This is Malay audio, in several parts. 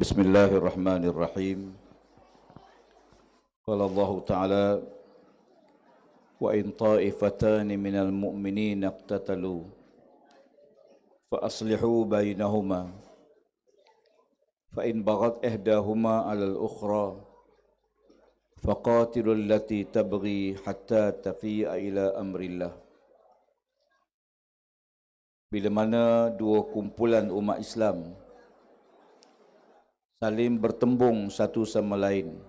Bismillahirrahmanirrahim. Qala Allah Ta'ala wa in ta'ifatani minal mu'minina iqtatalu fa aslihu bainahuma fa in baghat ihdahuma 'alal ukhra faqatilul lati tabghi hatta tafi'a ila amrillah. Bila mana dua kumpulan umat Islam saling bertembung satu sama lain,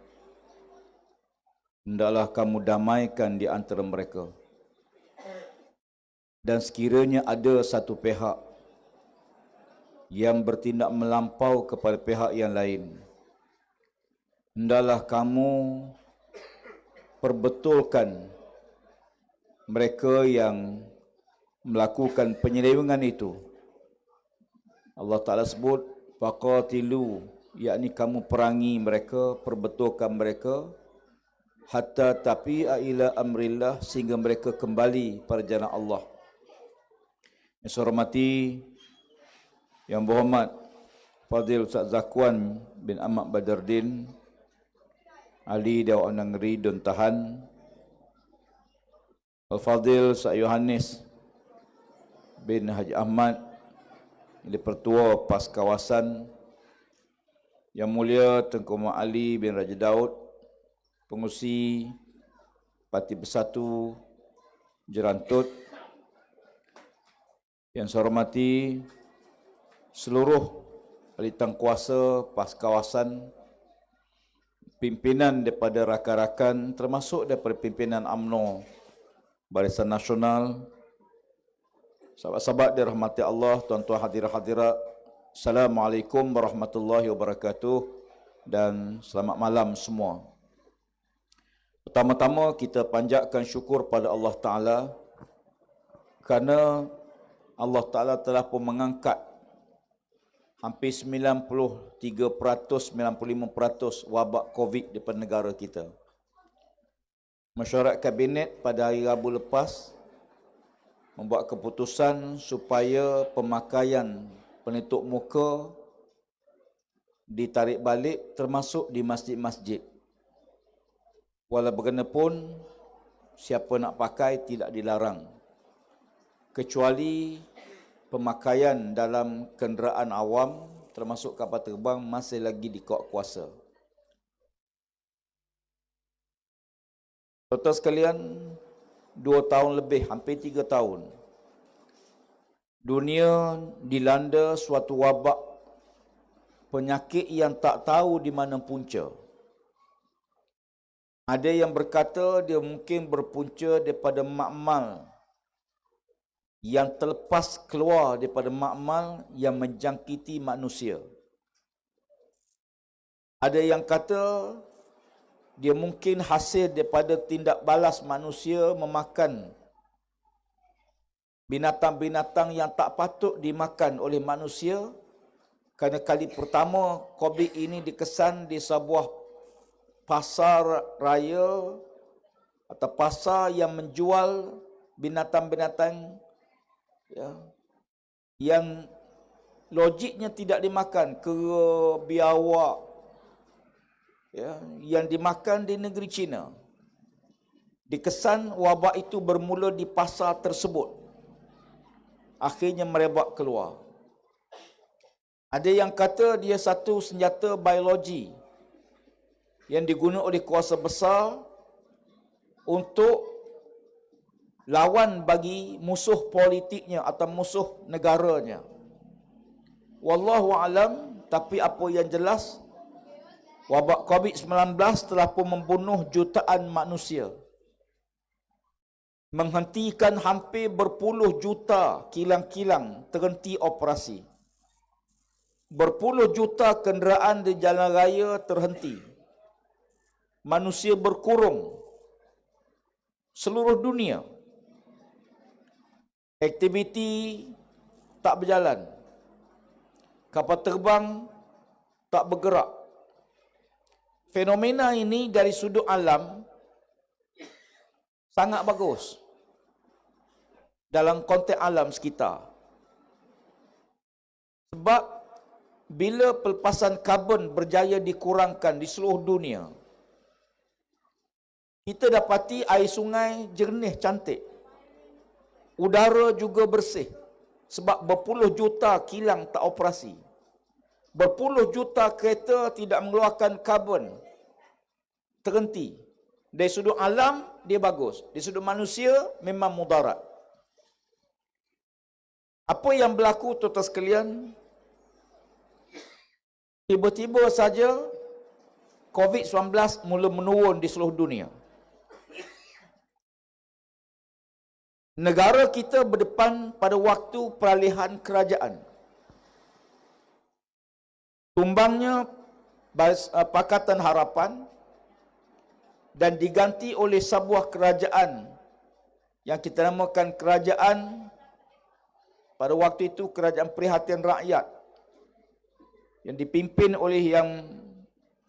hendaklah kamu damaikan di antara mereka. Dan sekiranya ada satu pihak yang bertindak melampau kepada pihak yang lain, hendaklah kamu perbetulkan mereka yang melakukan penyelewengan itu. Allah Ta'ala sebut faqatilu, yakni kamu perangi mereka, perbetulkan mereka, hatta tafi'a ila amrillah, sehingga mereka kembali pada jalan Allah. Yang saya hormati, yang berhormat Fadil Ustaz Zakwan bin Ahmad Badardin, ahli Dewan Negeri Dun Tahan, Al-Fadil Ustaz Yohanes bin Haji Ahmad, Pertua PAS Kawasan, Yang Mulia Tengku Muhammad Ali bin Raja Daud, Pengurusi Parti Bersatu Jerantut, yang saya hormati seluruh ahli tangkuasa PAS Kawasan, pimpinan daripada rakan-rakan, termasuk daripada pimpinan UMNO, Barisan Nasional, sahabat-sahabat dirahmati Allah, tuan-tuan hadirat-hadirat, Assalamualaikum warahmatullahi wabarakatuh, dan selamat malam semua. Pertama-tama kita panjatkan syukur pada Allah Ta'ala kerana Allah Ta'ala telah pun mengangkat hampir 93%, 95% wabak COVID di negara kita. Mesyuarat Kabinet pada hari Rabu lepas membuat keputusan supaya pemakaian penutup muka ditarik balik, termasuk di masjid-masjid. Walau bagaimanapun, siapa nak pakai tidak dilarang, kecuali pemakaian dalam kenderaan awam, termasuk kapal terbang, masih lagi dikawal kuasa. Tuan-tuan sekalian, 2 tahun lebih, hampir 3 tahun, dunia dilanda suatu wabak penyakit yang tak tahu di mana punca. Ada yang berkata dia mungkin berpunca daripada makmal yang terlepas keluar daripada makmal yang menjangkiti manusia. Ada yang kata dia mungkin hasil daripada tindak balas manusia memakan binatang-binatang yang tak patut dimakan oleh manusia, kerana kali pertama COVID ini dikesan di sebuah pasar raya atau pasar yang menjual binatang-binatang yang logiknya tidak dimakan, kera, biawak, yang dimakan di negeri China. Dikesan wabak itu bermula di pasar tersebut, akhirnya merebak keluar. Ada yang kata dia satu senjata biologi yang digunakan oleh kuasa besar untuk lawan bagi musuh politiknya atau musuh negaranya. Wallahu alam, tapi apa yang jelas, wabak COVID-19 telah pun membunuh jutaan manusia, menghentikan hampir berpuluh juta kilang-kilang terhenti operasi. Berpuluh juta kenderaan di jalan raya terhenti. Manusia berkurung seluruh dunia. Aktiviti tak berjalan. Kapal terbang tak bergerak. Fenomena ini dari sudut alam sangat bagus dalam konteks alam sekitar. Sebab bila pelepasan karbon berjaya dikurangkan di seluruh dunia, kita dapati air sungai jernih cantik, udara juga bersih, sebab berpuluh juta kilang tak operasi, berpuluh juta kereta tidak mengeluarkan karbon, terhenti. Dari sudut alam dia bagus, dari sudut manusia memang mudarat. Apa yang berlaku tuan-tuan sekalian? Tiba-tiba saja COVID-19 mula menurun di seluruh dunia. Negara kita berdepan pada waktu peralihan kerajaan. Tumbangnya Pakatan Harapan dan diganti oleh sebuah kerajaan yang kita namakan kerajaan, pada waktu itu Kerajaan Prihatin Rakyat, yang dipimpin oleh Yang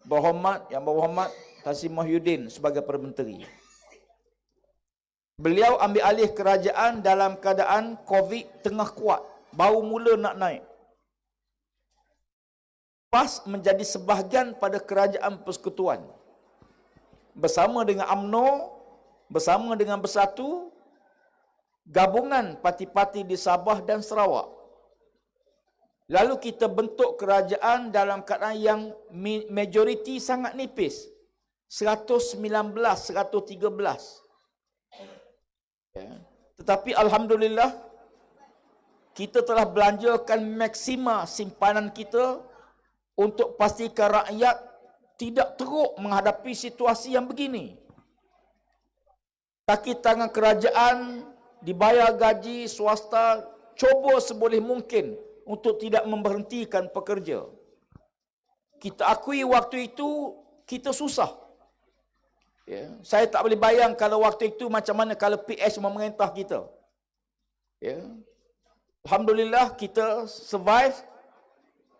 Berhormat Hassim Mahyudin sebagai Perdana Menteri. Beliau ambil alih kerajaan dalam keadaan COVID tengah kuat, baru mula nak naik. PAS menjadi sebahagian pada Kerajaan Persekutuan. Bersama dengan UMNO, bersama dengan Bersatu, gabungan parti-parti di Sabah dan Sarawak. Lalu kita bentuk kerajaan dalam keadaan yang majoriti sangat nipis. 119, 113. Ya. Tetapi Alhamdulillah, kita telah belanjakan maksima simpanan kita untuk pastikan rakyat tidak teruk menghadapi situasi yang begini. Kaki tangan kerajaan, dibayar gaji swasta, cuba seboleh mungkin untuk tidak memberhentikan pekerja. Kita akui waktu itu kita susah. Ya. Saya tak boleh bayang kalau waktu itu macam mana kalau PS memerintah kita. Ya. Alhamdulillah kita survive.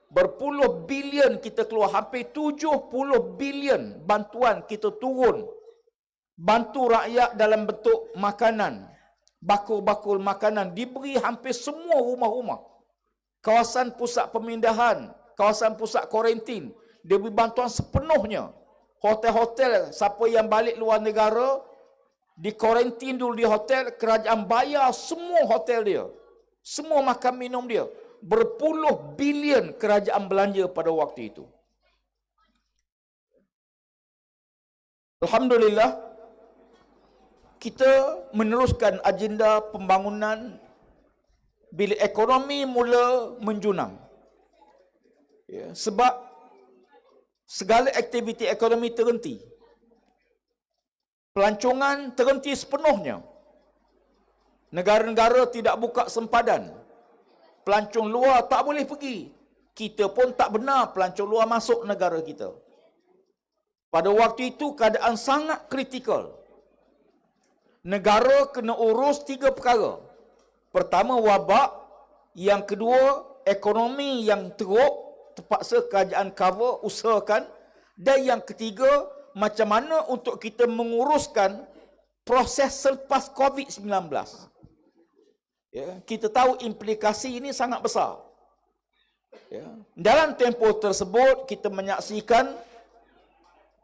Berpuluh bilion kita keluar, hampir 70 bilion bantuan kita turun. Bantu rakyat dalam bentuk makanan, bakul-bakul makanan, diberi hampir semua rumah-rumah. Kawasan pusat pemindahan, kawasan pusat kuarantin, dia beri bantuan sepenuhnya. Hotel-hotel, siapa yang balik luar negara, di kuarantin dulu di hotel, kerajaan bayar semua hotel dia. Semua makan minum dia. Berpuluh bilion kerajaan belanja pada waktu itu. Alhamdulillah, kita meneruskan agenda pembangunan bila ekonomi mula menjunang. Ya, sebab segala aktiviti ekonomi terhenti. Pelancongan terhenti sepenuhnya. Negara-negara tidak buka sempadan. Pelancong luar tak boleh pergi. Kita pun tak benar pelancong luar masuk negara kita. Pada waktu itu keadaan sangat kritikal. Negara kena urus 3 perkara. Pertama, wabak. Yang kedua, ekonomi yang teruk. Terpaksa kerajaan cover, usahakan. Dan yang ketiga, macam mana untuk kita menguruskan proses selepas COVID-19. Ya, kita tahu implikasi ini sangat besar. Ya. Dalam tempoh tersebut, kita menyaksikan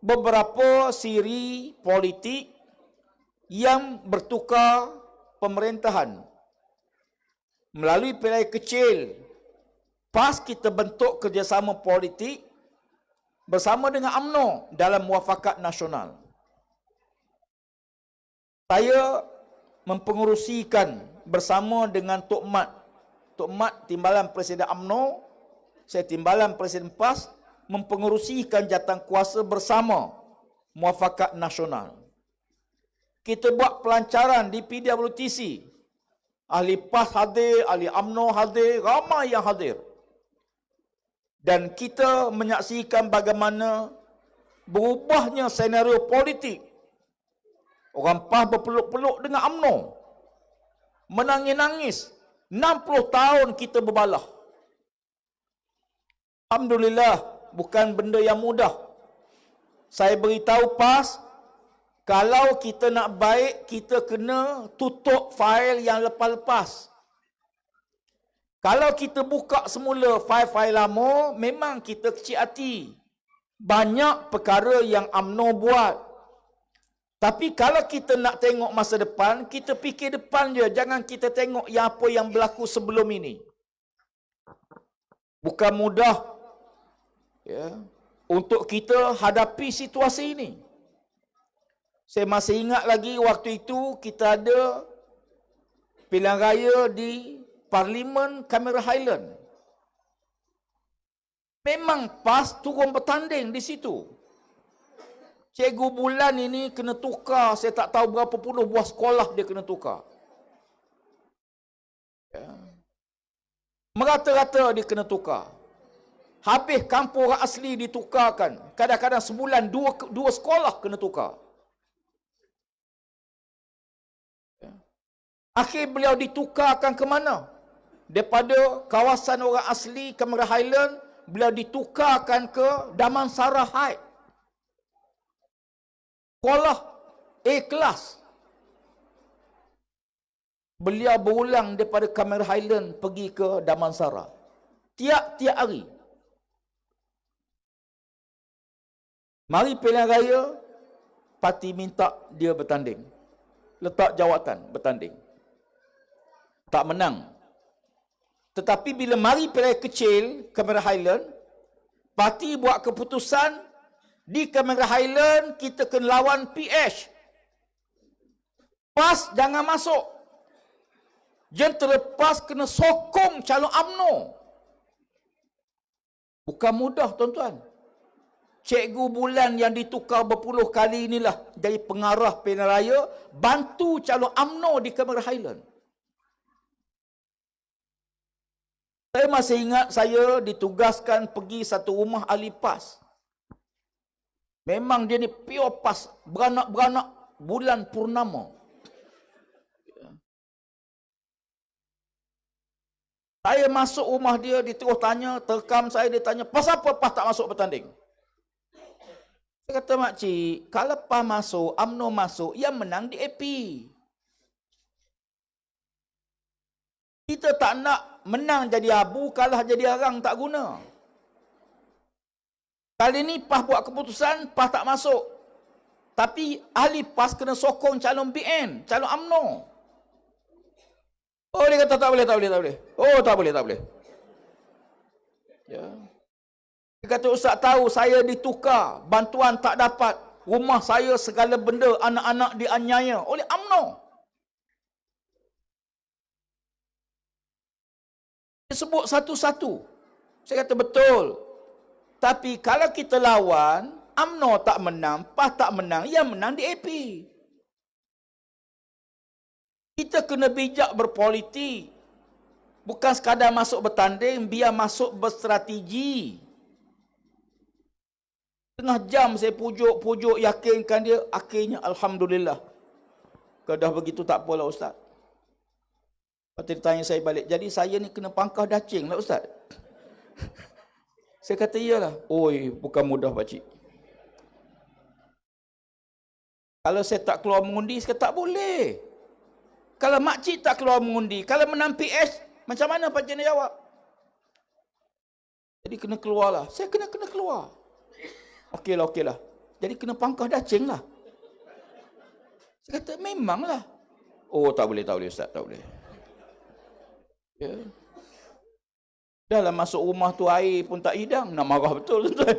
beberapa siri politik yang bertukar pemerintahan. Melalui pilihan kecil, PAS kita bentuk kerjasama politik bersama dengan UMNO dalam muafakat nasional. Saya mempengerusikan bersama dengan Tok Mat. Tok Mat timbalan Presiden UMNO, saya timbalan Presiden PAS, mempengerusikan jawatankuasa bersama muafakat nasional. Kita buat pelancaran di PWTC. Ahli PAS hadir, ahli UMNO hadir, ramai yang hadir. Dan kita menyaksikan bagaimana berubahnya senario politik. Orang PAS berpeluk-peluk dengan UMNO. Menangis-nangis. 60 tahun kita berbalah. Alhamdulillah, bukan benda yang mudah. Saya beritahu PAS, kalau kita nak baik, kita kena tutup fail yang lepas-lepas. Kalau kita buka semula fail-fail lama, memang kita kecil hati. Banyak perkara yang UMNO buat. Tapi kalau kita nak tengok masa depan, kita fikir depan je. Jangan kita tengok yang apa yang berlaku sebelum ini. Bukan mudah ya, untuk kita hadapi situasi ini. Saya masih ingat lagi waktu itu kita ada pilihan raya di Parlimen Cameron Highland. Memang PAS turun bertanding di situ. Cikgu bulan ini kena tukar, saya tak tahu berapa puluh buah sekolah dia kena tukar. Ya. Merata-rata dia kena tukar. Habis kampung orang asli ditukarkan. Kadang-kadang sebulan dua sekolah kena tukar. Ya. Akhir beliau ditukarkan ke mana? Daripada kawasan orang asli Cameron Highland, beliau ditukarkan ke Damansara High. Sekolah A kelas. Beliau berulang daripada Cameron Highland pergi ke Damansara. Tiap-tiap hari. Mari pilihan raya, parti minta dia bertanding. Letak jawatan bertanding. Tak menang. Tetapi bila mari pilihan kecil, Cameron Highland, parti buat keputusan, di Cameron Highland kita kena lawan PH. PAS jangan masuk. Jentera PAS kena sokong calon UMNO. Bukan mudah, tuan-tuan. Cikgu bulan yang ditukar berpuluh kali inilah jadi pengarah pilihan raya, bantu calon UMNO di Cameron Highland. Saya masih ingat saya ditugaskan pergi satu rumah ahli PAS. Memang dia ni pure PAS, beranak-beranak bulan purnama. Saya masuk rumah dia, dia terus tanya, terkam saya, dia tanya, pasal apa PAS tak masuk bertanding? Saya kata, makcik, kalau PAS masuk, UMNO masuk, yang menang di AP. Kita tak nak menang jadi abu, kalah jadi arang tak guna. Kali ni PAS buat keputusan, PAS tak masuk. Tapi ahli PAS kena sokong calon BN, calon UMNO. Oh, dia kata tak boleh. Oh, tak boleh. Ya. Dia kata, Ustaz tahu saya ditukar, bantuan tak dapat. Rumah saya segala benda, anak-anak dianiaya oleh UMNO. Dia sebut satu-satu. Saya kata betul. Tapi kalau kita lawan, UMNO tak menang, PAS tak menang, yang menang di AP. Kita kena bijak berpolitik. Bukan sekadar masuk bertanding, biar masuk berstrategi. Tengah jam saya pujuk, yakinkan dia, akhirnya Alhamdulillah. Kalau dah begitu tak apalah Ustaz. Lepas tu dia tanya saya balik, jadi saya ni kena pangkah dacing lah Ustaz. Saya kata iyalah. Oi, bukan mudah pakcik. Kalau saya tak keluar mengundi, saya kata tak boleh. Kalau makcik tak keluar mengundi, kalau menang PS, macam mana pakcik nak jawab? Jadi kena keluarlah. Saya kena keluar. Okeylah. Jadi kena pangkah dacing lah. Saya kata memanglah. Oh, tak boleh Ustaz, tak boleh. Ya. Dalam masuk rumah tu air pun tak hidang, nak marah betul tuan.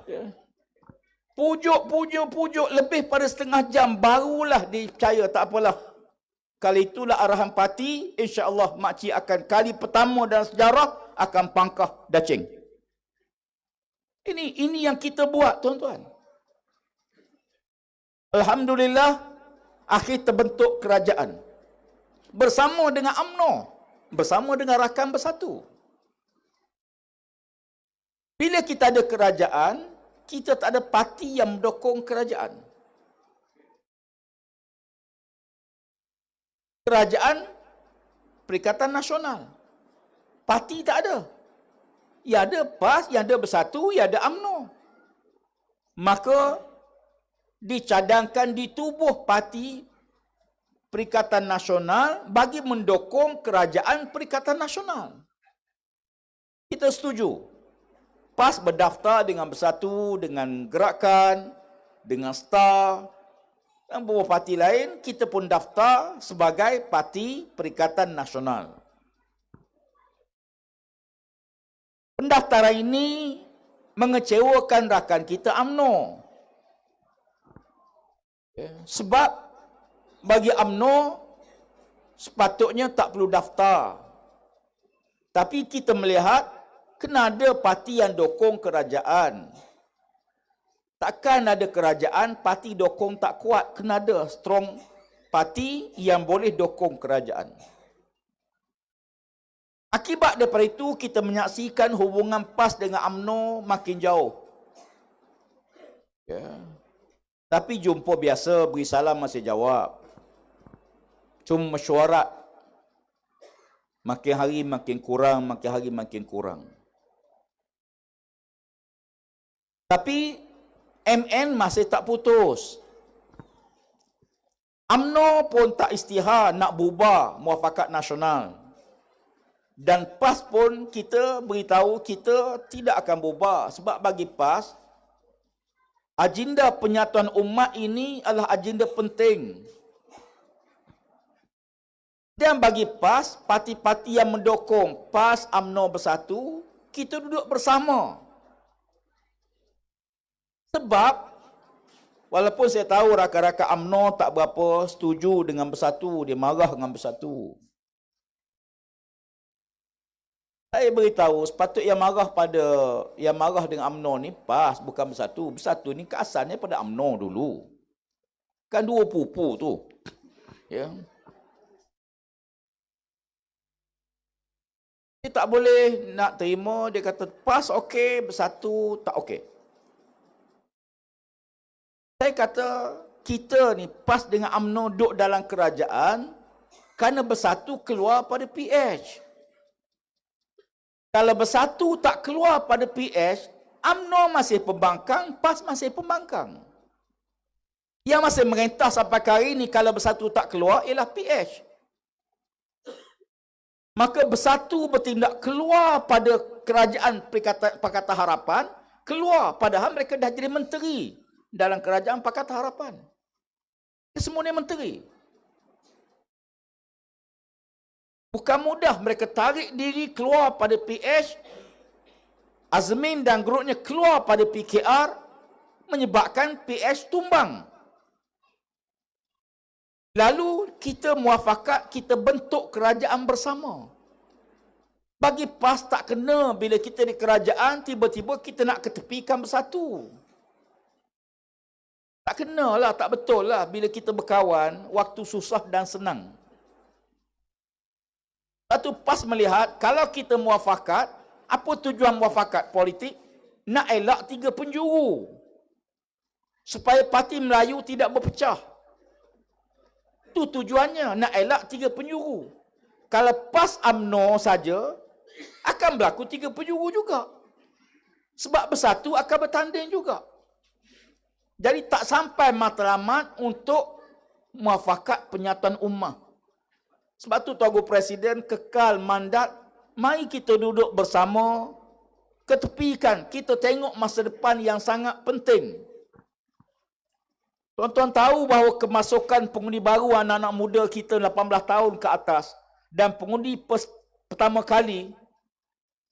Ya. Pujuk lebih pada setengah jam barulah dipercaya, tak apalah. Kali itulah arahan parti, insya-Allah makcik akan kali pertama dalam sejarah akan pangkah dacing. Ini yang kita buat, tuan-tuan. Alhamdulillah, akhir terbentuk kerajaan. Bersama dengan UMNO, bersama dengan Rakan Bersatu. Bila kita ada kerajaan, kita tak ada parti yang mendukung kerajaan. Kerajaan Perikatan Nasional. Parti tak ada. Ya ada PAS, yang ada Bersatu, ya ada UMNO. Maka dicadangkan di tubuh parti Perikatan Nasional bagi mendukung kerajaan Perikatan Nasional. Kita setuju. PAS berdaftar dengan Bersatu, dengan Gerakan, dengan STAR, dan beberapa parti lain. Kita pun daftar sebagai Parti Perikatan Nasional. Pendaftaran ini mengecewakan rakan kita UMNO. Sebab bagi UMNO sepatutnya tak perlu daftar. Tapi kita melihat kena ada parti yang dokong kerajaan. Takkan ada kerajaan, parti dokong tak kuat. Kena ada strong parti yang boleh dokong kerajaan. Akibat daripada itu, kita menyaksikan hubungan PAS dengan UMNO makin jauh. Tapi jumpa biasa, beri salam masih jawab. Cuma mesyuarat. Makin hari makin kurang, makin hari makin kurang. Tapi MN masih tak putus. UMNO pun tak isytihar nak bubar Muafakat Nasional. Dan PAS pun kita beritahu kita tidak akan bubar. Sebab bagi PAS, agenda penyatuan umat ini adalah agenda penting. Dan bagi PAS, parti-parti yang mendukung PAS, UMNO Bersatu, kita duduk bersama. Sebab, walaupun saya tahu rakan-rakan UMNO tak berapa setuju dengan Bersatu, dia marah dengan Bersatu. Saya beritahu, sepatut yang marah dengan UMNO ni PAS, bukan Bersatu. Bersatu ni keasalnya pada UMNO dulu. Kan dua pupu tu. Ya. Dia tak boleh nak terima, dia kata PAS okey, Bersatu tak okey. Saya kata, kita ni PAS dengan UMNO duduk dalam kerajaan kerana Bersatu keluar pada PH. Kalau Bersatu tak keluar pada PH, UMNO masih pembangkang, PAS masih pembangkang. Yang masih merintah sampai hari ini kalau Bersatu tak keluar ialah PH. Maka Bersatu bertindak keluar pada kerajaan Pakatan Harapan, keluar padahal mereka dah jadi menteri dalam kerajaan Pakatan Harapan. Semuanya menteri. Bukan mudah mereka tarik diri keluar pada PH, Azmin dan grupnya keluar pada PKR, menyebabkan PH tumbang. Lalu kita muafakat, kita bentuk kerajaan bersama. Bagi PAS tak kena bila kita di kerajaan, tiba-tiba kita nak ketepikan Bersatu. Tak kena lah, tak betul lah bila kita berkawan, waktu susah dan senang. Lepas tu PAS melihat, kalau kita muafakat, apa tujuan muafakat politik? Nak elak 3 penjuru. Supaya parti Melayu tidak berpecah. Itu tujuannya, nak elak 3 penjuru. Kalau PAS UMNO saja, akan berlaku 3 penjuru juga. Sebab Bersatu akan bertanding juga. Jadi tak sampai matlamat untuk muafakat penyatuan ummah. Sebab tu Tuan Presiden kekal mandat, mari kita duduk bersama, ketepikan, kita tengok masa depan yang sangat penting. Tuan-tuan tahu bahawa kemasukan pengundi baru anak-anak muda kita 18 tahun ke atas dan pengundi pertama kali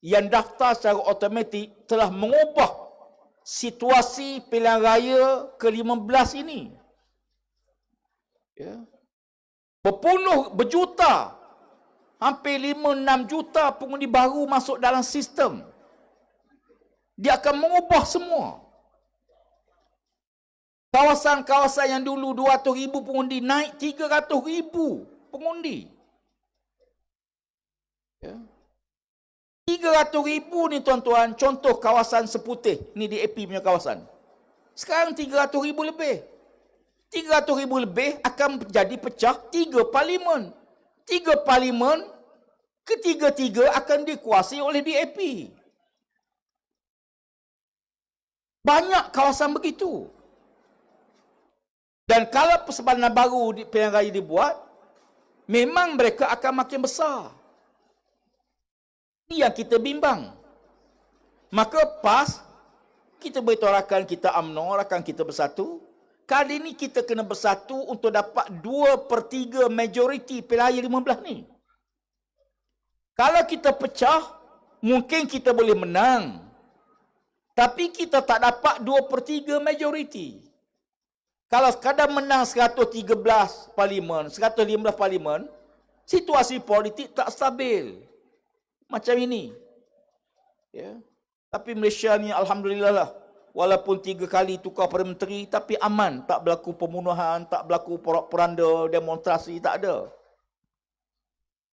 yang daftar secara automatik telah mengubah situasi pilihan raya ke-15 ini. Ya. Berjuta, hampir 5-6 juta pengundi baru masuk dalam sistem. Dia akan mengubah semua. Kawasan-kawasan yang dulu 200,000 pengundi naik 300,000 pengundi. Ya. 300,000 ni tuan-tuan, contoh kawasan Seputih, ni DAP punya kawasan. Sekarang 300,000 lebih. 300,000 lebih akan jadi pecah 3 parlimen. 3 parlimen, ketiga-tiga akan dikuasai oleh DAP. Banyak kawasan begitu. Dan kalau persebalanan baru di pilihan raya dibuat, memang mereka akan makin besar. Ini yang kita bimbang. Maka PAS, kita beritahu rakan kita UMNO, rakan kita bersatu. Kali ni kita kena bersatu untuk dapat 2/3 majoriti pilihan 15 ni. Kalau kita pecah, mungkin kita boleh menang. Tapi kita tak dapat 2/3 majoriti. Kalau sekadar menang 113 parlimen, 115 parlimen, situasi politik tak stabil. Macam ini. Ya. Tapi Malaysia ni alhamdulillah lah. Walaupun 3 kali tukar Perdana Menteri, tapi aman. Tak berlaku pembunuhan, tak berlaku porak-poranda, demonstrasi, tak ada.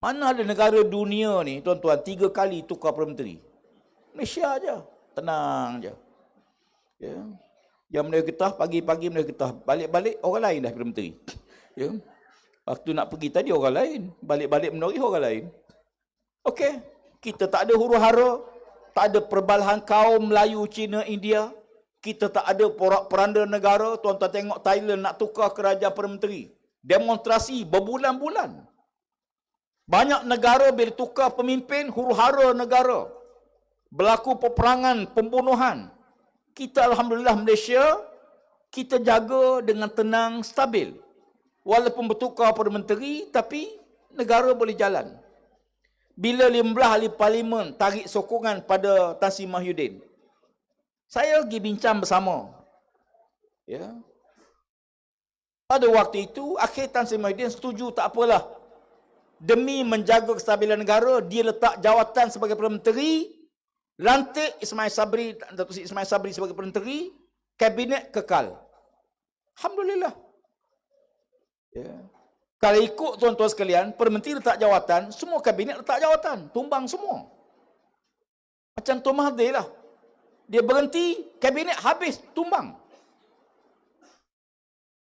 Mana ada negara dunia ni, tuan-tuan, 3 kali tukar Perdana Menteri? Malaysia aja. Tenang je. Ya. Yang mereka getah, pagi-pagi mereka getah. Balik-balik, orang lain dah Perdana Menteri. Ya. Waktu nak pergi tadi, orang lain. Balik-balik menoreh, orang lain. Okey. Kita tak ada huru-hara. Tak ada perbalahan kaum Melayu, Cina, India. Kita tak ada porak-poranda negara. Tuan-tuan tengok Thailand nak tukar kerajaan Perdana Menteri. Demonstrasi berbulan-bulan. Banyak negara bila tukar pemimpin, huru-hara negara. Berlaku peperangan, pembunuhan. Kita alhamdulillah Malaysia, kita jaga dengan tenang, stabil. Walaupun bertukar Perdana Menteri, tapi negara boleh jalan. Bila 15 ahli parlimen tarik sokongan pada Tan Sri Mahyudin, saya pergi bincang bersama. Ya. Pada waktu itu, akhir Tan Sri Mahyudin setuju, tak apalah. Demi menjaga kestabilan negara, dia letak jawatan sebagai Perdana Menteri, lantik Ismail Sabri, Datuk Seri Ismail Sabri sebagai Perdana Menteri, kabinet kekal. Alhamdulillah. Ya. Kalau ikut tuan-tuan sekalian, Perdana Menteri letak jawatan, semua kabinet letak jawatan, tumbang semua. Macam Tun Mahathir lah. Dia berhenti, kabinet habis, tumbang.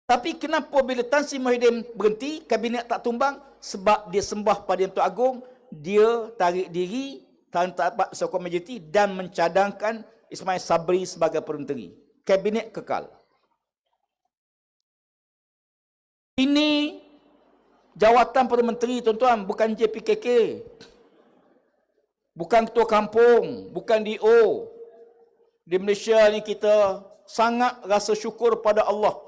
Tapi kenapa bila Tan Sri Mahyudin berhenti, kabinet tak tumbang? Sebab dia sembah pada Yang Tuan Agong, dia tarik diri, tak dapat sokongan majoriti dan mencadangkan Ismail Sabri sebagai Perdana Menteri. Kabinet kekal. Ini jawatan Perdana Menteri, tuan-tuan, bukan JPKK. Bukan ketua kampung, bukan DO. Di Malaysia ni kita sangat rasa syukur pada Allah.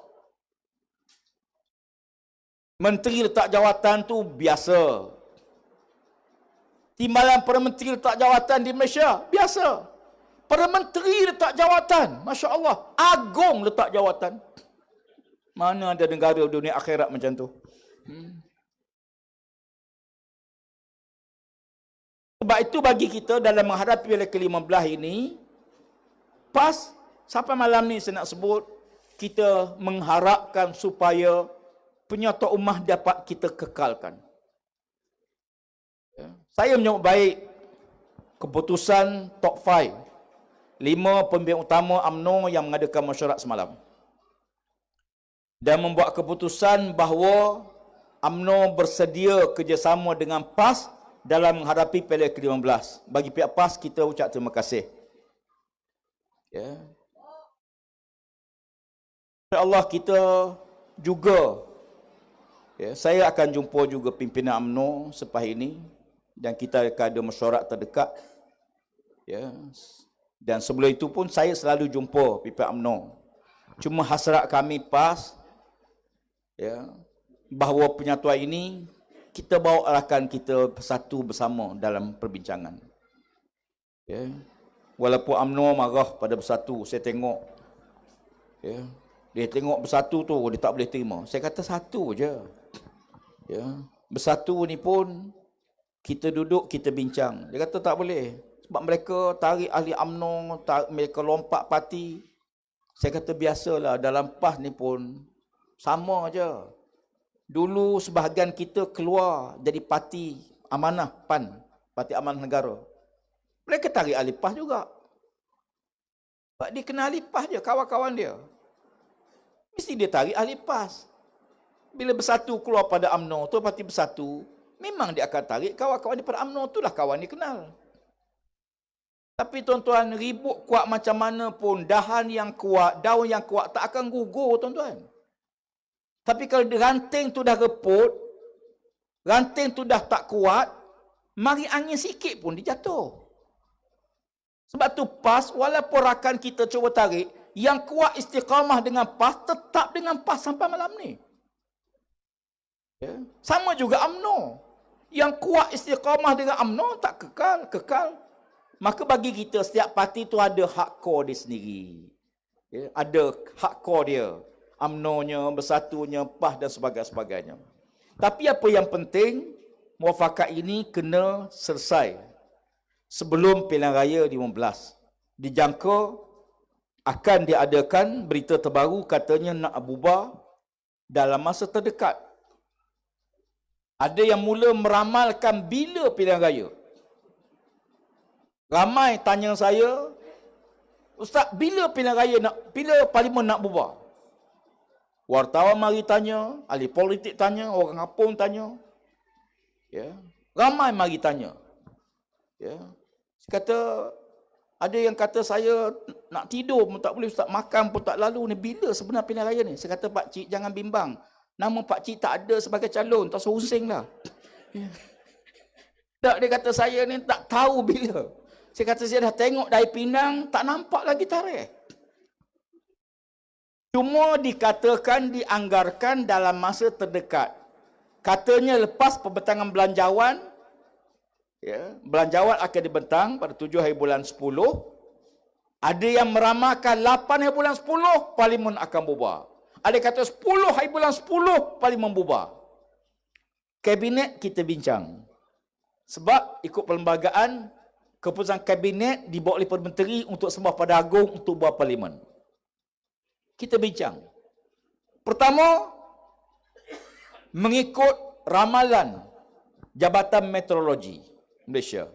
Menteri letak jawatan tu biasa. Timbalan Perdana Menteri letak jawatan di Malaysia, biasa. Perdana Menteri letak jawatan, Masya Allah. Agong letak jawatan. Mana ada negara dunia akhirat macam tu? Sebab itu bagi kita dalam menghadapi Pilihan ke-15 ini, PAS, sampai malam ni saya nak sebut, kita mengharapkan supaya penyatu ummah dapat kita kekalkan. Saya menyambut baik keputusan top 5, 5 pemimpin utama UMNO yang mengadakan mesyuarat semalam. Dan membuat keputusan bahawa UMNO bersedia kerjasama dengan PAS dalam menghadapi Pilihan ke-15. Bagi pihak PAS, kita ucap terima kasih. Ya. InsyaAllah kita juga, ya, saya akan jumpa juga pimpinan UMNO selepas ini dan kita akan ada mesyuarat terdekat. Ya. Dan sebelum itu pun saya selalu jumpa pimpinan UMNO. Cuma hasrat kami PAS, ya, bahawa penyatuan ini kita bawa rakan kita bersatu bersama dalam perbincangan. Ya. Walaupun UMNO marah pada bersatu, saya tengok. Ya. Dia tengok bersatu tu, dia tak boleh terima. Saya kata satu je. Ya. Bersatu ni pun, kita duduk, kita bincang. Dia kata tak boleh. Sebab mereka tarik ahli UMNO, mereka lompat parti. Saya kata biasalah, dalam PAS ni pun, sama je. Dulu sebahagian kita keluar jadi parti amanah PAN, Parti Amanah Negara. Mereka tarik ahli PAS juga. Sebab dia kena ahli PAS je, kawan-kawan dia. Mesti dia tarik ahli PAS. Bila bersatu keluar pada UMNO, tu parti bersatu, memang dia akan tarik kawan-kawan daripada UMNO, itulah kawan dia kenal. Tapi tuan-tuan, ribut kuat macam mana pun, daun yang kuat tak akan gugur, tuan-tuan. Tapi kalau ranting tu dah reput, ranting tu dah tak kuat, mari angin sikit pun dia jatuh. Sebab tu PAS, walaupun rakan kita cuba tarik, yang kuat istiqamah dengan PAS, tetap dengan PAS sampai malam ni. Ya. Sama juga UMNO. Yang kuat istiqamah dengan UMNO, tak kekal. Maka bagi kita, setiap parti tu ada hardcore dia sendiri. Ya. Ada hardcore dia. UMNO-nya, Bersatunya, PAS dan sebagainya. Tapi apa yang penting, muafakat ini kena selesai sebelum pilihan raya 15. Dijangka akan diadakan berita terbaru katanya nak bubar dalam masa terdekat. Ada yang mula meramalkan bila pilihan raya. Ramai tanya saya, Ustaz, bila pilihan raya bila parlimen nak bubar? Wartawan mari tanya, ahli politik tanya, orang kampung tanya. Ya, ramai mari tanya. Ya. Kata ada yang kata saya nak tidur pun tak boleh, Ustaz, makan pun tak lalu ni. Bila sebenar pilihan raya ni? Saya kata, Pak Cik jangan bimbang. Nama Pak Cik tak ada sebagai calon, tak usah pusing lah. Ya. Tak, dia kata saya ni tak tahu bila. Saya kata saya dah tengok dari Pinang, tak nampak lagi tarikh. Cuma dikatakan dianggarkan dalam masa terdekat. Katanya lepas pembentangan belanjawan, ya, belanjawan akan dibentang pada 7 hari bulan 10. Ada yang meramalkan 8 hari bulan 10 parlimen akan bubar. Ada yang kata 10 hari bulan 10 parlimen bubar. Kabinet kita bincang. Sebab ikut perlembagaan, keputusan kabinet dibawa oleh Perdana Menteri untuk sembah pada agung untuk buat parlimen. Kita bincang. Pertama, mengikut ramalan Jabatan Meteorologi Malaysia.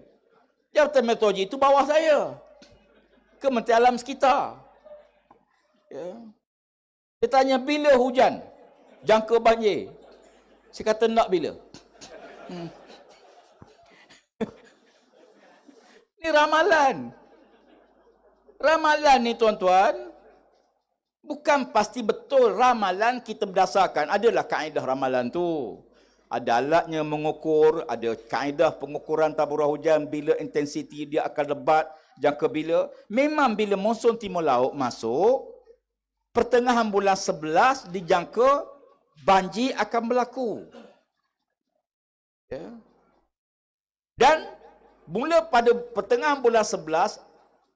Jabatan Meteorologi itu bawah saya. Kementerian Alam Sekitar. Ya. Dia tanya bila hujan, jangka banjir. Saya kata nak bila. Ini ramalan. Ramalan ni tuan-tuan, bukan pasti betul. Ramalan kita berdasarkan, adalah kaedah ramalan tu. Ada alatnya mengukur, ada kaedah pengukuran taburah hujan, bila intensiti dia akan lebat, jangka bila. Memang bila monsun timur laut masuk, pertengahan bulan 11 dijangka banjir akan berlaku. Ya. Dan mula pada pertengahan bulan 11,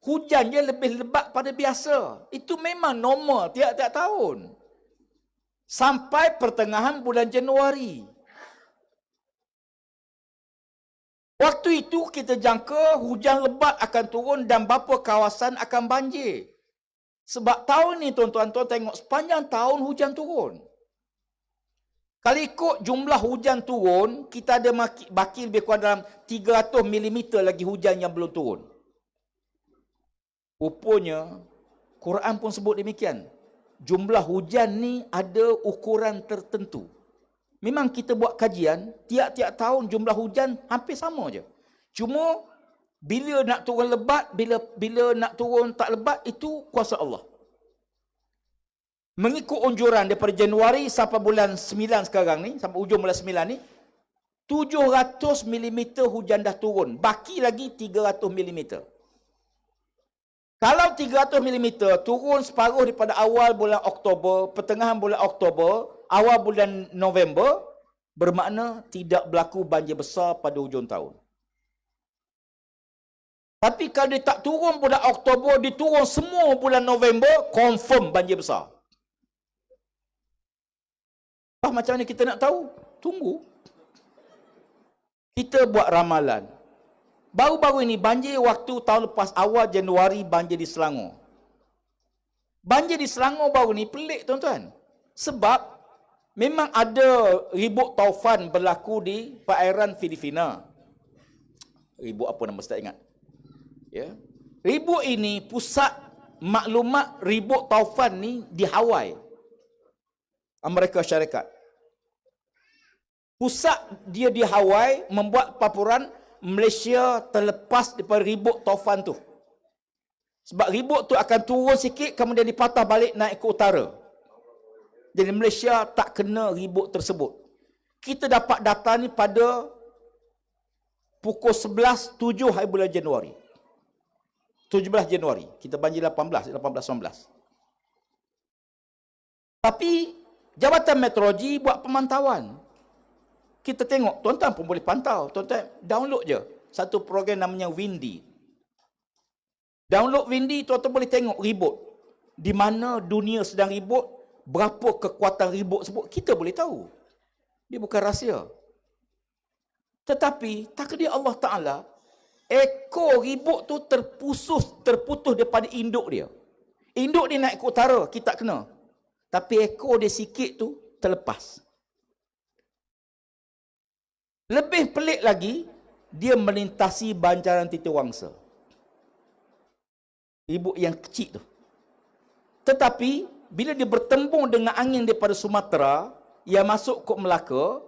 hujannya lebih lebat pada biasa. Itu memang normal tiap-tiap tahun. Sampai pertengahan bulan Januari. Waktu itu kita jangka hujan lebat akan turun dan beberapa kawasan akan banjir. Sebab tahun ni tuan-tuan tengok sepanjang tahun hujan turun. Kalau ikut jumlah hujan turun, kita ada baki lebih kurang dalam 300 mm lagi hujan yang belum turun. Rupanya, Quran pun sebut demikian. Jumlah hujan ni ada ukuran tertentu. Memang kita buat kajian, tiap-tiap tahun jumlah hujan hampir sama je. Cuma, bila nak turun lebat, bila nak turun tak lebat, itu kuasa Allah. Mengikut unjuran daripada Januari sampai bulan 9 sekarang ni, sampai ujung bulan 9 ni, 700 mm hujan dah turun. Baki lagi 300 mm. Kalau 300 mm turun separuh daripada awal bulan Oktober, pertengahan bulan Oktober, awal bulan November, bermakna tidak berlaku banjir besar pada hujung tahun. Tapi kalau dia tak turun bulan Oktober, dia turun semua bulan November, confirm banjir besar. Macam mana kita nak tahu? Tunggu. Kita buat ramalan. Baru-baru ini banjir waktu tahun lepas awal Januari, banjir di Selangor. Banjir di Selangor baru ni pelik tuan-tuan. Sebab memang ada ribut taufan berlaku di perairan Filipina. Ribut apa nama saya tak ingat. Ya. Ribut ini pusat maklumat ribut taufan ni di Hawaii, Amerika Syarikat. Pusat dia di Hawaii membuat laporan Malaysia terlepas daripada ribut taufan tu. Sebab ribut tu akan turun sikit, kemudian dipatah balik naik ke utara. Jadi Malaysia tak kena ribut tersebut. Kita dapat data ni pada pukul 11.07 hari bulan Januari. 17 Januari. Kita banjir 18, 19. Tapi Jabatan Meteorologi buat pemantauan. Kita tengok, tuan-tuan pun boleh pantau. Tuan-tuan download je satu program namanya Windy. Download Windy, tuan-tuan boleh tengok ribut. Di mana dunia sedang ribut, berapa kekuatan ribut sebut, kita boleh tahu. Dia bukan rahsia. Tetapi takdir Allah Ta'ala, ekor ribut tu terputus daripada induk dia. Induk dia naik ke utara, kita tak kena. Tapi ekor dia sikit tu terlepas. Lebih pelik lagi, dia melintasi banjaran Titiwangsa. Ribut yang kecil tu. Tetapi, bila dia bertembung dengan angin daripada Sumatera, yang masuk ke Melaka,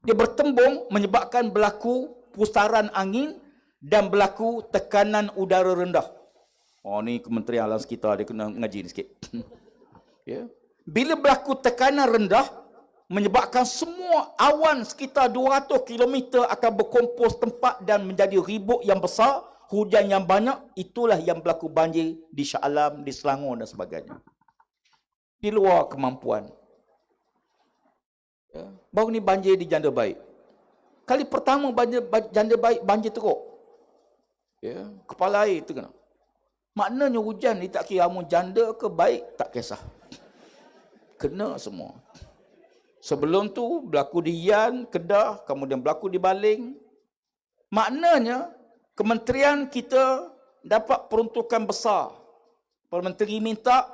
dia bertembung menyebabkan berlaku pusaran angin dan berlaku tekanan udara rendah. Oh, ni Kementerian Alam Sekitar, dia kena ngaji ni sikit. Ya. Bila berlaku tekanan rendah, menyebabkan semua awan sekitar 200 km akan berkumpul tempat dan menjadi ribut yang besar, hujan yang banyak, itulah yang berlaku banjir di Shah Alam, di Selangor dan sebagainya. Di luar kemampuan. Ya. Baru ni banjir di Janda Baik. Kali pertama Janda Baik banjir teruk. Ya. Kepala air tu kena. Maknanya hujan ni tak kira mu janda ke baik, tak kisah. Kena semua. Sebelum tu berlaku di Yan, Kedah, kemudian berlaku di Baling. Maknanya kementerian kita dapat peruntukan besar. Perdana Menteri minta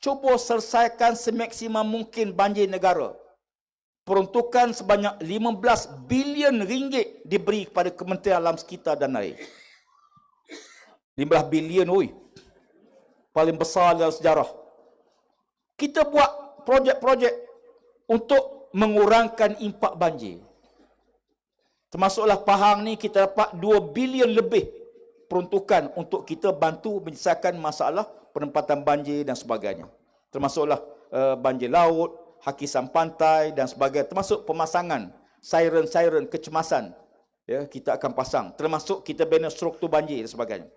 cuba selesaikan semaksimum mungkin banjir negara. Peruntukan sebanyak 15 bilion ringgit diberi kepada Kementerian Alam Sekitar dan Air. 15 bilion, oi. Paling besar dalam sejarah. Kita buat projek-projek untuk mengurangkan impak banjir. Termasuklah Pahang ni kita dapat 2 bilion lebih peruntukan untuk kita bantu menyelesaikan masalah penempatan banjir dan sebagainya. Termasuklah banjir laut, hakisan pantai dan sebagainya. Termasuk pemasangan siren-siren kecemasan. Ya, kita akan pasang. Termasuk kita bina struktur banjir dan sebagainya.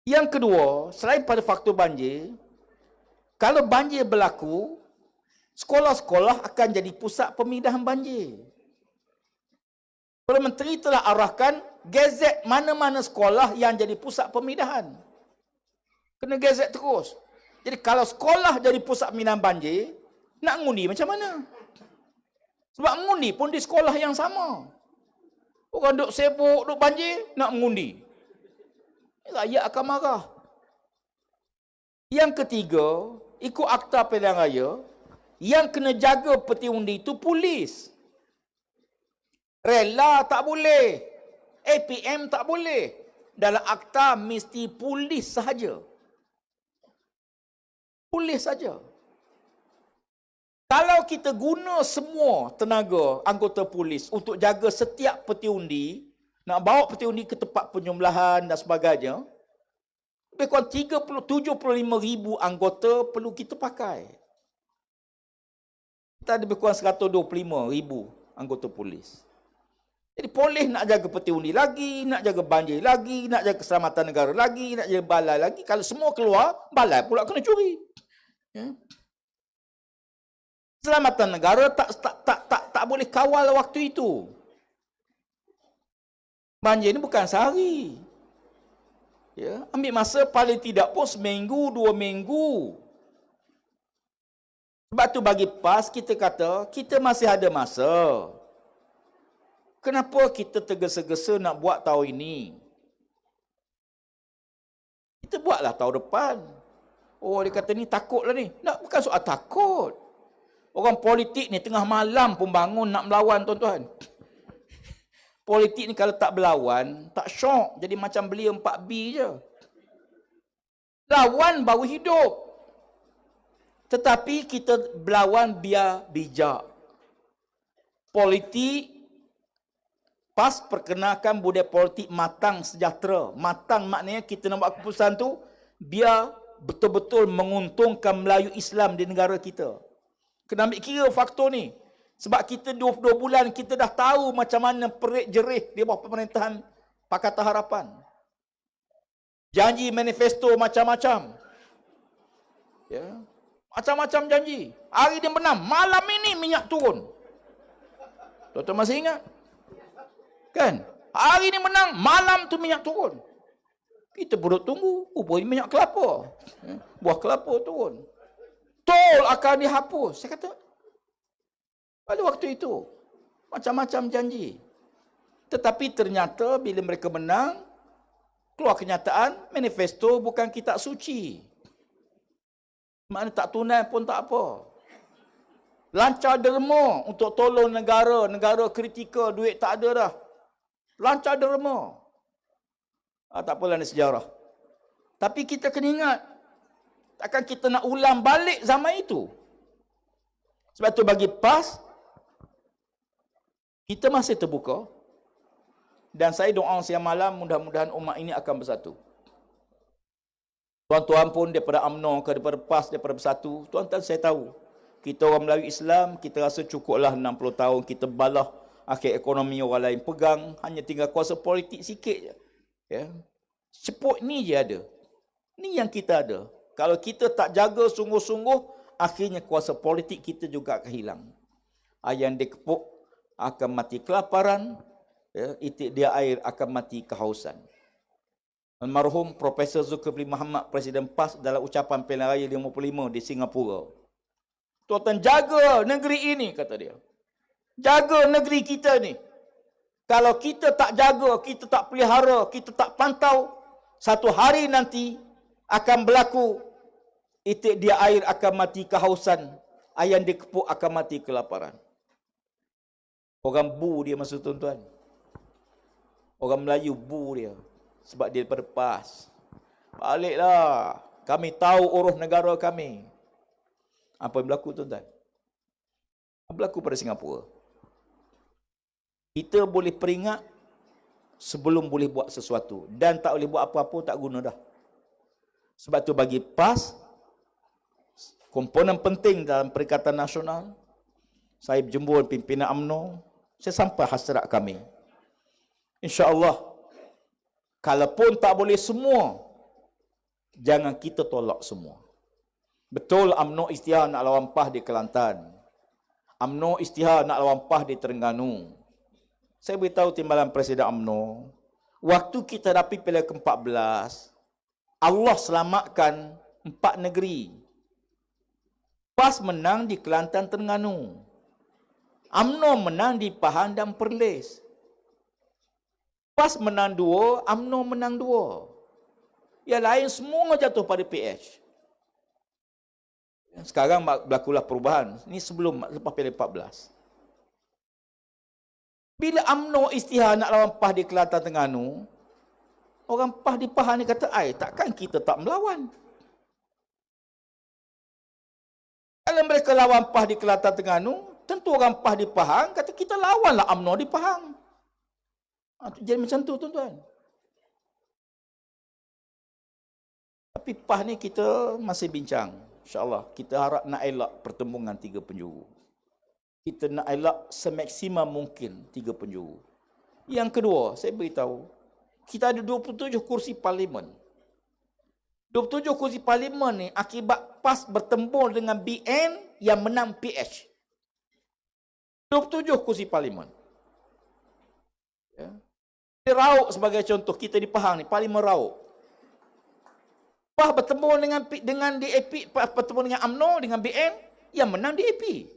Yang kedua, selain pada faktor banjir, kalau banjir berlaku, sekolah-sekolah akan jadi pusat pemindahan banjir. Perdana Menteri telah arahkan gazet mana-mana sekolah yang jadi pusat pemindahan. Kena gazet terus. Jadi kalau sekolah jadi pusat pemindahan banjir, nak ngundi macam mana? Sebab ngundi pun di sekolah yang sama. Orang duk sibuk, duk banjir, nak mengundi. Rakyat akan marah. Yang ketiga, ikut Akta Pilihan Raya, yang kena jaga peti undi itu polis. Rela tak boleh. APM tak boleh. Dalam akta mesti polis sahaja. Polis saja. Kalau kita guna semua tenaga anggota polis untuk jaga setiap peti undi, nak bawa peti undi ke tempat penyembelahan dan sebagainya, lebih kurang 75,000 anggota perlu kita pakai. Kita ada lebih kurang 125,000 anggota polis. Jadi polis nak jaga peti undi lagi, nak jaga banjir lagi, nak jaga keselamatan negara lagi, nak jaga balai lagi. Kalau semua keluar, balai pula kena curi. Ya. Keselamatan negara tak boleh kawal waktu itu. Banjir ni bukan sehari. Ya, ambil masa paling tidak pun seminggu, 2 minggu. Sebab tu bagi PAS kita kata, kita masih ada masa. Kenapa kita tergesa-gesa nak buat tahun ini? Kita buatlah tahun depan. Oh, dia kata ni takutlah ni. Tak, bukan soal takut. Orang politik ni tengah malam pun bangun nak melawan, tuan-tuan. Politik ni kalau tak berlawan, tak syok. Jadi macam beli 4B je. Lawan baru hidup. Tetapi kita berlawan biar bijak. Politik, PAS perkenalkan budaya politik matang sejahtera. Matang maknanya kita nak buat keputusan tu biar betul-betul menguntungkan Melayu Islam di negara kita. Kena ambil kira faktor ni. Sebab kita 22 bulan kita dah tahu macam mana perik jerih di bawah pemerintahan Pakatan Harapan. Janji manifesto macam-macam. Ya. Macam-macam janji. Hari dia menang, malam ini minyak turun. Tuan-tuan masih ingat? Kan? Hari ini menang, malam tu minyak turun. Kita perut tunggu, rupanya minyak kelapa. Buah kelapa turun. Tol akan dihapus. Saya kata, pada waktu itu, macam-macam janji. Tetapi ternyata bila mereka menang, keluar kenyataan, manifesto bukan kitab suci. Maknanya tak tunai pun tak apa. Lancar derma untuk tolong negara, negara kritikal, duit tak ada dah. Lancar derma. Tak apalah ni sejarah. Tapi kita kena ingat, takkan kita nak ulang balik zaman itu. Sebab tu bagi PAS, kita masih terbuka. Dan saya doa siang malam, mudah-mudahan umat ini akan bersatu. Tuan-tuan pun daripada UMNO ke daripada PAS, daripada bersatu. Tuan-tuan saya tahu, kita orang Melayu Islam, kita rasa cukuplah 60 tahun, kita balah akhir ekonomi orang lain pegang, hanya tinggal kuasa politik sikit je. Ya. Ceput ni je ada. Ni yang kita ada. Kalau kita tak jaga sungguh-sungguh, akhirnya kuasa politik kita juga akan hilang. Ayam dikepuk akan mati kelaparan, ya, itik dia air akan mati kehausan. Almarhum Profesor Zulkifli Muhammad, Presiden PAS, dalam ucapan Pilihan Raya 55 di Singapura. Tuan-tuan, jaga negeri ini, kata dia. Jaga negeri kita ni. Kalau kita tak jaga, kita tak pelihara, kita tak pantau, satu hari nanti akan berlaku, itik dia air akan mati kehausan, ayam dikepuk akan mati kelaparan. Orang bu dia maksud tuan-tuan. Orang Melayu bu dia. Sebab dia daripada PAS. Baliklah. Kami tahu urus negara kami. Apa yang berlaku tuan-tuan? Apa berlaku pada Singapura? Kita boleh peringat sebelum boleh buat sesuatu. Dan tak boleh buat apa-apa, tak guna dah. Sebab tu bagi PAS, komponen penting dalam Perikatan Nasional, saya berjumpa pimpinan UMNO, saya sampai hasrat kami. InsyaAllah, kalaupun tak boleh semua, jangan kita tolak semua. Betul UMNO isytihar nak lawan PAS di Kelantan. UMNO isytihar nak lawan PAS di Terengganu. Saya beritahu timbalan Presiden UMNO, waktu kita hadapi Pilihan ke-14, Allah selamatkan 4 negeri. PAS menang di Kelantan, Terengganu. UMNO menang di Pahang dan Perlis. PAS menang 2, UMNO menang 2. Yang lain semua jatuh pada PH. Sekarang berlakulah perubahan. Ini sebelum, lepas Pilihan 14. Bila UMNO isytihar nak lawan PAS di Kelantan, Terengganu, orang PAS di Pahang ni kata, takkan kita tak melawan. Kalau mereka lawan PAS di Kelantan, Terengganu, tentu orang PAS di Pahang kata, kita lawanlah UMNO di Pahang. Jadi macam tu tuan-tuan. Tapi PAS ni kita masih bincang. InsyaAllah kita harap nak elak pertembungan 3 penjuru. Kita nak elak semaksimal mungkin 3 penjuru. Yang kedua, saya beritahu, kita ada 27 kursi parlimen. 27 kursi parlimen ni akibat PAS bertembung dengan BN yang menang PH. 27 kursi parlimen. Ya. Rauk sebagai contoh, kita di Pahang ni, Parlimen Rauk. PAS bertemu dengan DAP, bertemu dengan UMNO, dengan BN, yang menang DAP.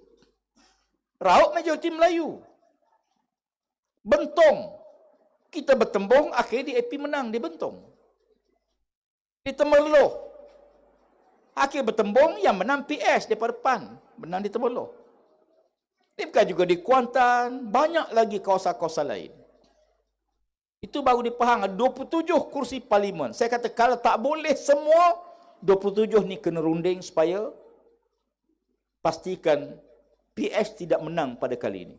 Rauk majoriti Melayu. Bentong. Kita bertembung, akhir DAP menang di Bentong. Di Temerloh. Akhir bertembung, yang menang PS daripada PAN. Menang di Temerloh. Ini bukan juga di Kuantan, banyak lagi kawasan-kawasan lain. Itu baru di Pahang, 27 kursi parlimen. Saya kata kalau tak boleh semua, 27 ni kena runding supaya pastikan PH tidak menang pada kali ini.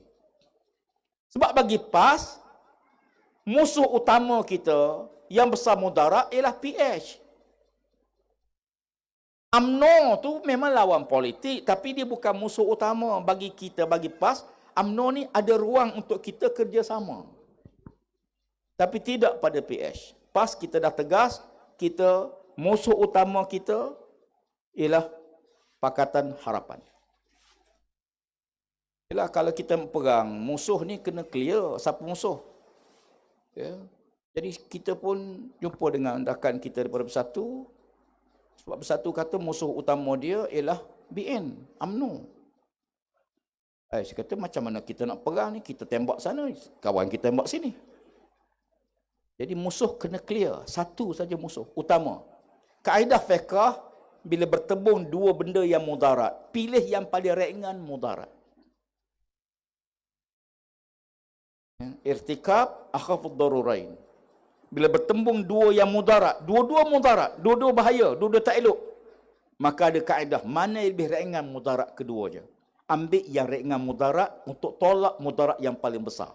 Sebab bagi PAS, musuh utama kita yang besar mudarat ialah PH. UMNO tu memang lawan politik, tapi dia bukan musuh utama bagi kita, bagi PAS. UMNO ni ada ruang untuk kita kerjasama. Tapi tidak pada PH. PAS kita dah tegas, kita, musuh utama kita ialah Pakatan Harapan. Ialah kalau kita perang, musuh ni kena clear siapa musuh. Ya. Jadi kita pun jumpa dengan rakan kita daripada Bersatu. Sebab Bersatu kata musuh utama dia ialah BN, UMNO. Saya kata macam mana kita nak perang ni, kita tembak sana, kawan kita tembak sini. Jadi musuh kena clear, satu saja musuh utama. Kaedah fiqh, bila bertembung dua benda yang mudarat, pilih yang paling ringan mudarat. Irtikab akhafud darurain. Bila bertembung dua yang mudarat, dua-dua mudarat, dua-dua bahaya, dua-dua tak elok, maka ada kaedah mana yang lebih ringan mudarat keduanya. Ambil yang ringan mudarat untuk tolak mudarat yang paling besar.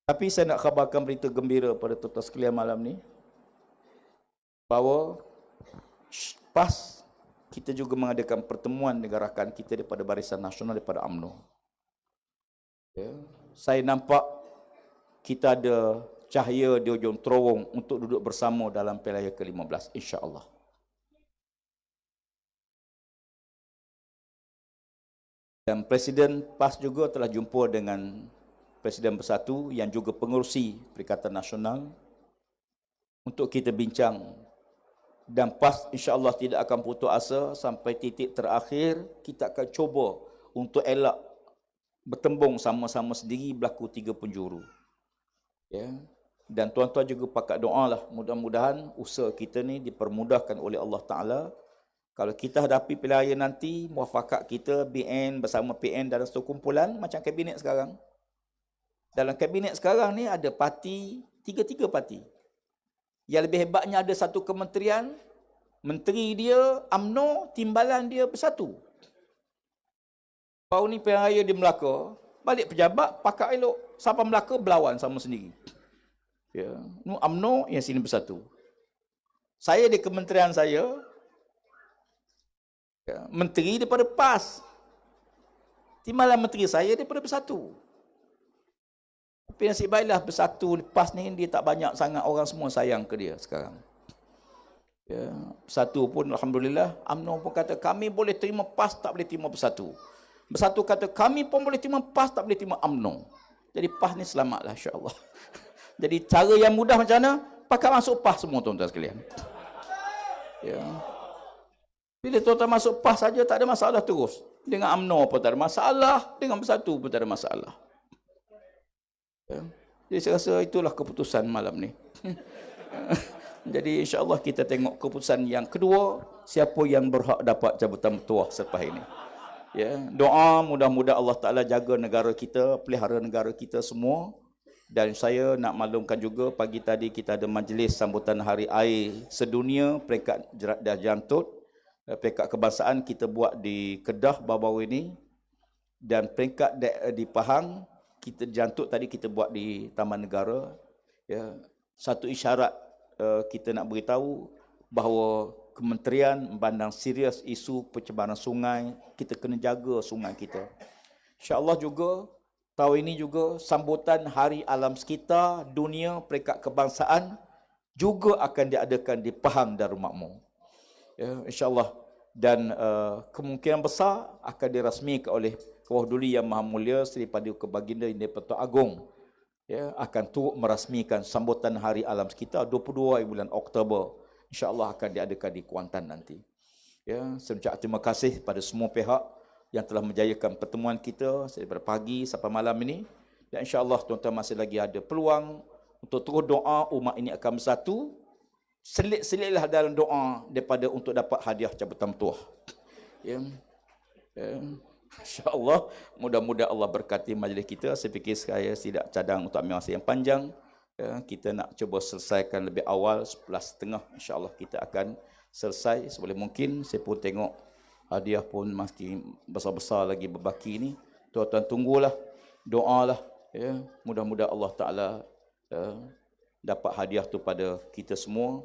Tapi saya nak khabarkan berita gembira pada tuan-tuan sekalian malam ni, bahawa PAS kita juga mengadakan pertemuan dengan rakan kita daripada Barisan Nasional, daripada UMNO. Ya, saya nampak kita ada cahaya di ujung terowong untuk duduk bersama dalam Pilihan Raya ke-15, insya-Allah. Dan Presiden PAS juga telah jumpa dengan Presiden Bersatu yang juga pengerusi Perikatan Nasional untuk kita bincang. Dan PAS insya-Allah tidak akan putus asa sampai titik terakhir. Kita akan cuba untuk elak bertembung sama-sama sendiri berlaku tiga penjuru. Ya. Dan tuan-tuan juga pakat doa lah, mudah-mudahan usaha kita ni dipermudahkan oleh Allah Ta'ala. Kalau kita hadapi pilihan raya nanti, muafakat kita BN bersama PN dalam satu kumpulan macam kabinet sekarang. Dalam kabinet sekarang ni ada parti, tiga-tiga parti. Yang lebih hebatnya ada satu kementerian, menteri dia UMNO, timbalan dia Bersatu. Baru ni pilihan raya di Melaka, balik pejabat pakat elok. Sampai Melaka berlawan sama sendiri. Ya, UMNO yang sini Bersatu. Saya di kementerian saya, ya, menteri daripada PAS. Timbalan menteri saya daripada Bersatu. Tapi nasib baiklah Bersatu PAS ni dia tak banyak sangat orang semua sayang ke dia sekarang. Ya, Bersatu pun alhamdulillah, UMNO pun kata kami boleh terima PAS, tak boleh terima Bersatu. Bersatu kata kami pun boleh terima PAS, tak boleh terima UMNO. Jadi PAS ni selamatlah insya-Allah. Jadi cara yang mudah macam mana? Pakat masuk PAS semua tuan-tuan sekalian. Ya. Bila tuan-tuan masuk PAS saja tak ada masalah terus. Dengan UMNO pun tak ada masalah, dengan Bersatu pun tak ada masalah. Ya. Jadi saya rasa itulah keputusan malam ni. Jadi insya-Allah kita tengok keputusan yang kedua, siapa yang berhak dapat jabatan ketua selepas ini. Ya, doa mudah-mudahan Allah Ta'ala jaga negara kita, pelihara negara kita semua. Dan saya nak maklumkan juga, pagi tadi kita ada majlis sambutan Hari Air Sedunia peringkat dah jantut. Peringkat kebangsaan kita buat di Kedah baru-baru ini. Dan peringkat di Pahang, kita jantut tadi kita buat di Taman Negara. Ya, satu isyarat kita nak beritahu bahawa kementerian memandang serius isu pencemaran sungai. Kita kena jaga sungai kita. InsyaAllah juga tahun ini juga sambutan Hari Alam Sekitar Dunia Peringkat Kebangsaan juga akan diadakan di Pahang Darul Makmur. Ya, InsyaAllah. Dan kemungkinan besar akan dirasmikan oleh Kawah Duli Yang Maha Mulia Seri Paduka Baginda Yang di-Pertuan Agong. Ya, akan turut merasmikan sambutan Hari Alam Sekitar 22 bulan Oktober. InsyaAllah akan diadakan di Kuantan nanti. Ya, saya ucap terima kasih pada semua pihak yang telah menjayakan pertemuan kita daripada pagi sampai malam ini. Dan insyaAllah tuan-tuan masih lagi ada peluang untuk terus doa umat ini akan bersatu. Selit-selitlah dalam doa daripada untuk dapat hadiah jabatan ketua. Ya. InsyaAllah mudah-mudahan Allah berkati majlis kita. Saya fikir saya tidak cadang untuk ambil masa yang panjang. Ya, kita nak cuba selesaikan lebih awal 11.30. InsyaAllah kita akan selesai seboleh mungkin. Saya pun tengok hadiah pun masih besar-besar lagi berbaki ni. Tuan-tuan tunggulah, doalah. Ya, mudah-mudahan Allah Ta'ala dapat hadiah tu pada kita semua.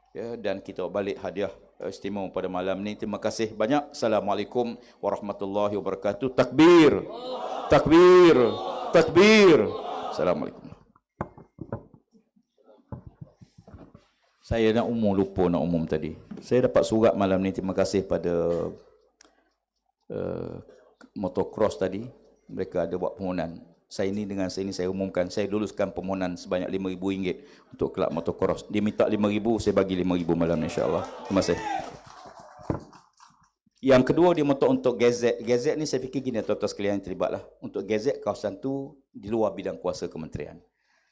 Ya, dan kita balik hadiah istimewa pada malam ni. Terima kasih banyak. Assalamualaikum warahmatullahi wabarakatuh. Takbir. Takbir. Takbir. Assalamualaikum. Saya nak lupa nak umum tadi. Saya dapat surat malam ni, terima kasih pada motocross tadi. Mereka ada buat permohonan. Saya ini saya umumkan, saya luluskan permohonan sebanyak RM5,000 untuk kelab motocross. Dia minta RM5,000, saya bagi RM5,000 malam ni, insya-Allah. Terima kasih. Yang kedua, dia minta untuk gazet. Gazet ni saya fikir gini, tuan-tuan sekalian yang terlibat lah. Untuk gazet kawasan tu di luar bidang kuasa kementerian.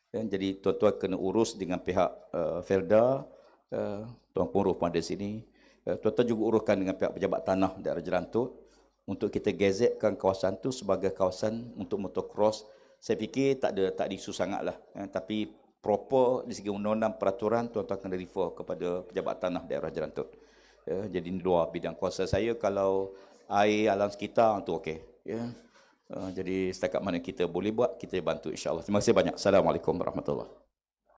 Jadi tuan-tuan kena urus dengan pihak Felda, Tuan Penguruh pun ada sini. Tuan-tuan juga uruskan dengan pihak pejabat tanah daerah Jerantut untuk kita gazetkan kawasan tu sebagai kawasan untuk motocross. Saya fikir tak ada isu sangatlah, tapi proper di segi undang-undang peraturan tuan-tuan kena refer kepada pejabat tanah daerah Jerantut. Jadi di luar bidang kuasa saya. Kalau air alam sekitar tu okey. Jadi setakat mana kita boleh buat, kita bantu, insya-Allah. Terima kasih banyak. Assalamualaikum warahmatullahi wabarakatuh.